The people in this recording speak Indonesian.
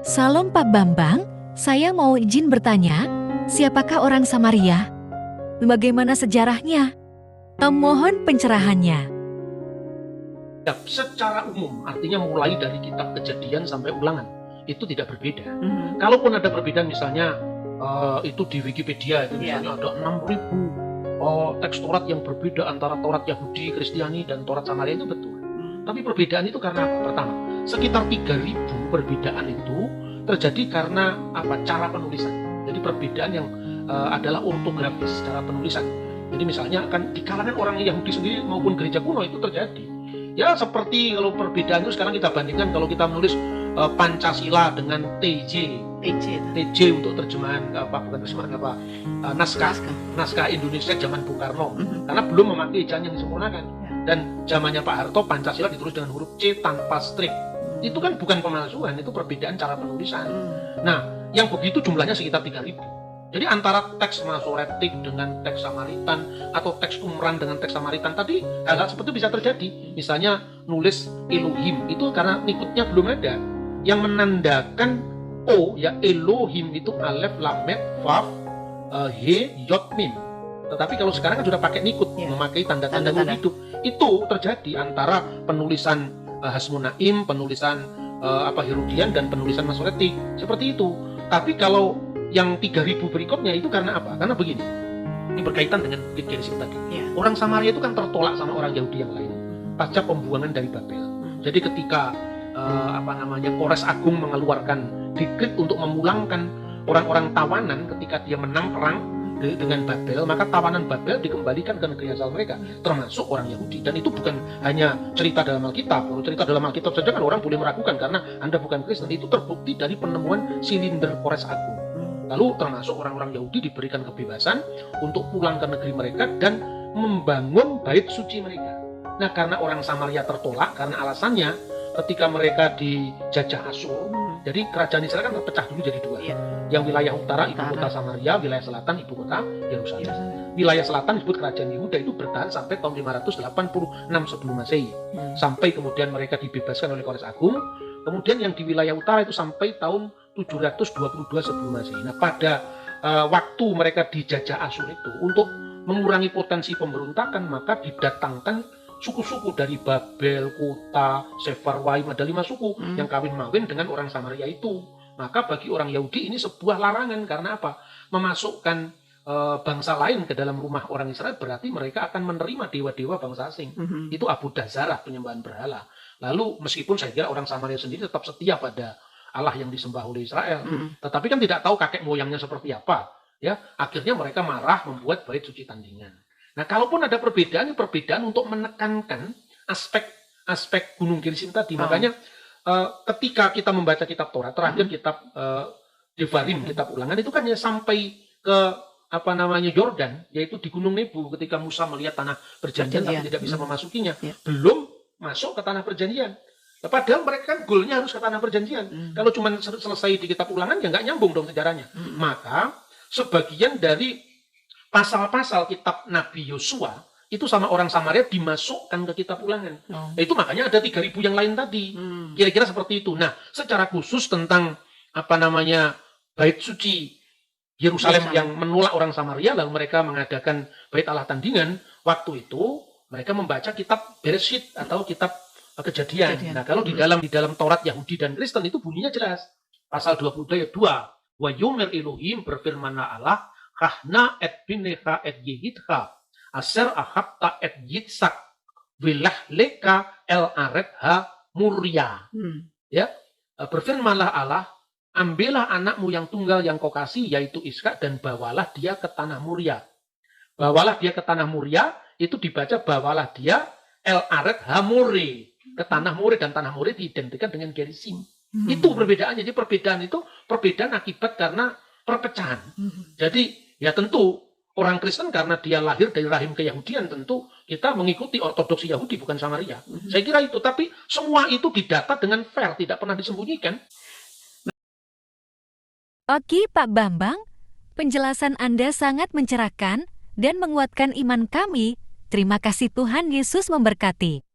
Salam Pak Bambang, saya mau izin bertanya, siapakah orang Samaria? Bagaimana sejarahnya? Mohon pencerahannya. Ya, secara umum, artinya mulai dari kitab Kejadian sampai Ulangan, itu tidak berbeda. Kalaupun ada perbedaan, misalnya itu di Wikipedia, itu misalnya ada 6.000 teks Taurat yang berbeda antara Taurat Yahudi, Kristiani, dan Taurat Samaria, itu betul. Tapi perbedaan itu karena apa? Pertama, sekitar 3.000 perbedaan itu terjadi karena apa? Cara penulisan. Jadi perbedaan yang adalah ortografis, cara penulisan. Jadi misalnya kan di kalangan orang Yahudi sendiri maupun gereja kuno itu terjadi. Ya seperti kalau perbedaan itu sekarang kita bandingkan kalau kita menulis Pancasila dengan TJ untuk terjemahan naskah Indonesia zaman Bung Karno, karena belum memakai ejaan yang disempurnakan. Dan zamannya Pak Harto Pancasila ditulis dengan huruf C tanpa strip. Itu kan bukan pemalsuan, itu perbedaan cara penulisan. Nah, yang begitu jumlahnya sekitar 3.000. Jadi antara teks Masoretik dengan teks Samaritan atau teks Qumran dengan teks Samaritan tadi hal-hal seperti itu bisa terjadi. Misalnya nulis Elohim itu karena nikutnya belum ada. Yang menandakan O ya Elohim itu Alef, Lamet, Vav, He, Yod, Mim. Tetapi kalau sekarang kan sudah pakai nikut, memakai tanda-tanda hidup. Itu terjadi antara penulisan Hasmonaim, penulisan Herodian dan penulisan Masoretik. Seperti itu. Tapi kalau yang 3.000 berikutnya itu karena apa? Karena begini, ini berkaitan dengan Genesis tadi. Orang Samaria itu kan tertolak sama orang Yahudi yang lain pasca pembuangan dari Babel. Jadi ketika Kores Agung mengeluarkan dekret untuk memulangkan orang-orang tawanan ketika dia menang perang dengan Babel, maka tawanan Babel dikembalikan ke negeri asal mereka, termasuk orang Yahudi. Dan itu bukan hanya cerita dalam Alkitab. Kalau cerita dalam Alkitab saja kan orang boleh meragukan karena Anda bukan Kristen. Itu terbukti dari penemuan silinder Kores Agung. Lalu termasuk orang-orang Yahudi diberikan kebebasan untuk pulang ke negeri mereka dan membangun bait suci mereka. Nah, karena orang Samaria tertolak karena alasannya ketika mereka dijajah Asyur, jadi kerajaan Israel kan terpecah dulu jadi dua. Yang wilayah utara ibu kota Samaria, wilayah selatan ibu kota Yerusalem. Wilayah selatan disebut kerajaan Yehuda itu bertahan sampai tahun 586 sebelum Masehi. Sampai kemudian mereka dibebaskan oleh Kores Agung. Kemudian yang di wilayah utara itu sampai tahun 722 sebelum Masehi. Nah, pada waktu mereka dijajah Asyur itu, untuk mengurangi potensi pemberontakan, maka didatangkan suku-suku dari Babel, Kuta, Sefarwaim, ada 5 suku yang kawin-mawin dengan orang Samaria itu. Maka bagi orang Yahudi ini sebuah larangan, karena apa? Memasukkan bangsa lain ke dalam rumah orang Israel berarti mereka akan menerima dewa-dewa bangsa asing. Itu Abu Dazarah, penyembahan berhala. Lalu meskipun saya kira orang Samaria sendiri tetap setia pada Allah yang disembah oleh Israel, tetapi kan tidak tahu kakek moyangnya seperti apa. Ya, akhirnya mereka marah membuat bait suci tandingan. Nah, kalaupun ada perbedaan untuk menekankan aspek Gunung Gerizim tadi. Makanya ketika kita membaca kitab Taurat, terakhir kitab Devarim, kitab Ulangan, itu kan ya sampai ke Yordan, yaitu di Gunung Nebo ketika Musa melihat tanah perjanjian tapi tidak bisa memasukinya. Belum masuk ke tanah perjanjian. Nah, padahal mereka kan goalnya harus ke tanah perjanjian. Kalau cuma selesai di kitab Ulangan ya nggak nyambung dong sejarahnya. Maka sebagian dari pasal-pasal kitab Nabi Yosua itu sama orang Samaria dimasukkan ke kitab Ulangan. Nah, itu makanya ada 3.000 yang lain tadi. Kira-kira seperti itu. Nah, secara khusus tentang bait suci Yerusalem yang menolak orang Samaria, lalu mereka mengadakan bait Allah tandingan, waktu itu mereka membaca kitab Bereshit atau kitab Kejadian. Nah, kalau di dalam Taurat Yahudi dan Kristen itu bunyinya jelas. Pasal 20 ayat 2. Wa yomer Elohim, berfirmanlah Allah, Kahna et binecha et yehidcha, aser ahabta et yitsak, wilah leka el aret ha murya. Ya, berfirmanlah Allah, ambillah anakmu yang tunggal yang kau kasih, yaitu Ishak, dan bawalah dia ke tanah Murya. Bawalah dia ke tanah Murya, itu dibaca bawalah dia el aret ha murya, ke tanah More, dan tanah More diidentikan dengan Gerizim. Itu perbedaannya. Jadi perbedaan itu perbedaan akibat karena perpecahan. Jadi ya tentu orang Kristen karena dia lahir dari rahim keyahudian, tentu kita mengikuti ortodoksi Yahudi bukan Samaria. Saya kira itu, tapi semua itu didata dengan fair, tidak pernah disembunyikan. Oke Pak Bambang, penjelasan Anda sangat mencerahkan dan menguatkan iman kami. Terima kasih, Tuhan Yesus memberkati.